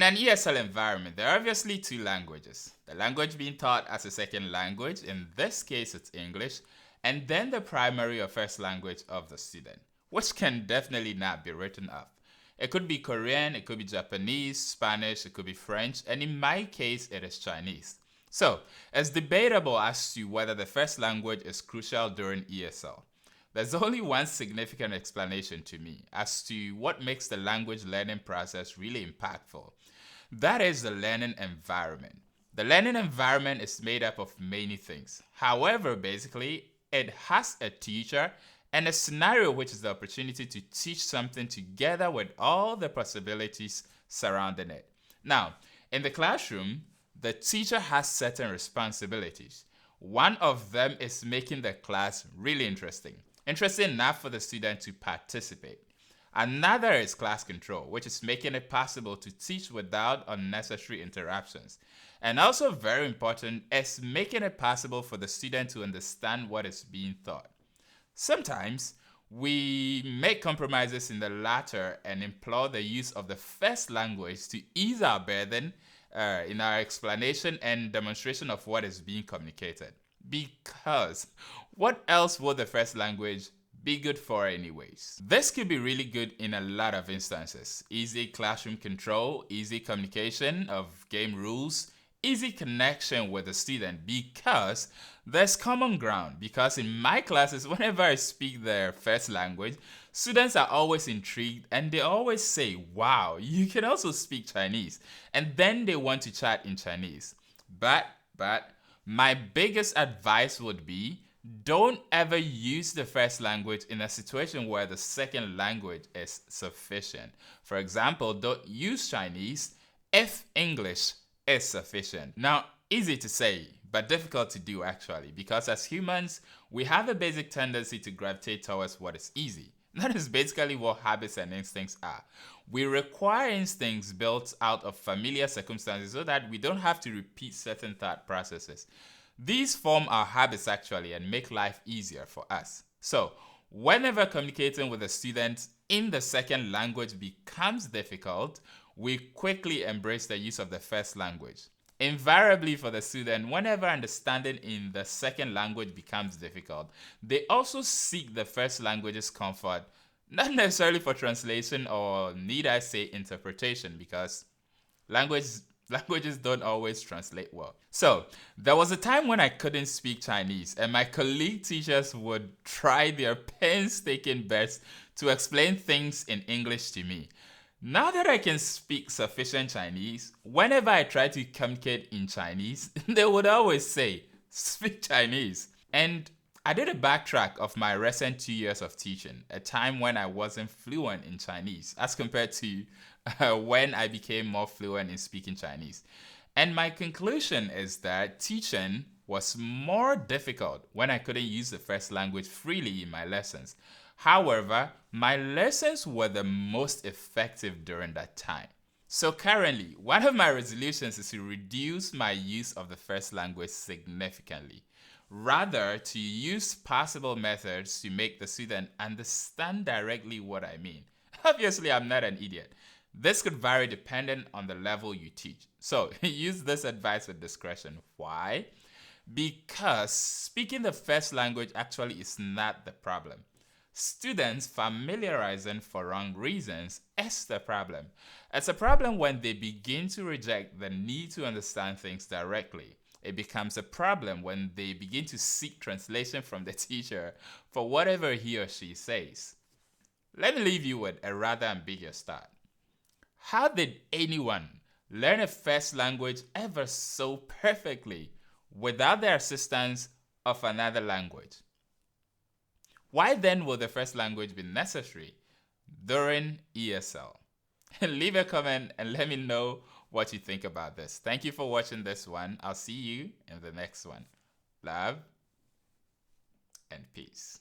In an ESL environment, there are obviously two languages. The language being taught as a second language, in this case it's English, and then the primary or first language of the student, which can definitely not be written off. It could be Korean, it could be Japanese, Spanish, it could be French, and in my case, it is Chinese. So, it's debatable as to whether the first language is crucial during ESL. There's only one significant explanation to me as to what makes the language learning process really impactful. That is the learning environment. The learning environment is made up of many things. However, basically, it has a teacher and a scenario, which is the opportunity to teach something together with all the possibilities surrounding it. Now, in the classroom, the teacher has certain responsibilities. One of them is making the class really interesting enough for the student to participate. Another is class control, which is making it possible to teach without unnecessary interruptions. And also very important is making it possible for the student to understand what is being taught. Sometimes we make compromises in the latter and employ the use of the first language to ease our burden in our explanation and demonstration of what is being communicated. Because what else would the first language be good for anyways? This could be really good in a lot of instances. Easy classroom control, easy communication of game rules, easy connection with the student because there's common ground. Because in my classes, whenever I speak their first language, students are always intrigued and they always say, wow, you can also speak Chinese. And then they want to chat in Chinese. But my biggest advice would be, don't ever use the first language in a situation where the second language is sufficient. For example, don't use Chinese if English is sufficient. Now, easy to say, but difficult to do actually, because as humans, we have a basic tendency to gravitate towards what is easy. That is basically what habits and instincts are. We require instincts built out of familiar circumstances so that we don't have to repeat certain thought processes. These form our habits actually and make life easier for us. So, whenever communicating with a student in the second language becomes difficult, we quickly embrace the use of the first language. Invariably for the student, whenever understanding in the second language becomes difficult, they also seek the first language's comfort, not necessarily for translation or need I say interpretation, because languages don't always translate well. So, there was a time when I couldn't speak Chinese and my colleague teachers would try their painstaking best to explain things in English to me. Now that I can speak sufficient Chinese, whenever I try to communicate in Chinese, they would always say, speak Chinese. And I did a backtrack of my recent 2 years of teaching, a time when I wasn't fluent in Chinese as compared to when I became more fluent in speaking Chinese. And my conclusion is that teaching was more difficult when I couldn't use the first language freely in my lessons. However, my lessons were the most effective during that time. So currently, one of my resolutions is to reduce my use of the first language significantly. Rather, to use possible methods to make the student understand directly what I mean. Obviously, I'm not an idiot. This could vary depending on the level you teach. So, use this advice with discretion. Why? Because speaking the first language actually is not the problem. Students familiarizing for wrong reasons is the problem. It's a problem when they begin to reject the need to understand things directly. It becomes a problem when they begin to seek translation from the teacher for whatever he or she says. Let me leave you with a rather ambiguous thought. How did anyone learn a first language ever so perfectly without the assistance of another language? Why then will the first language be necessary during ESL? Leave a comment and let me know what you think about this. Thank you for watching this one. I'll see you in the next one. Love and peace.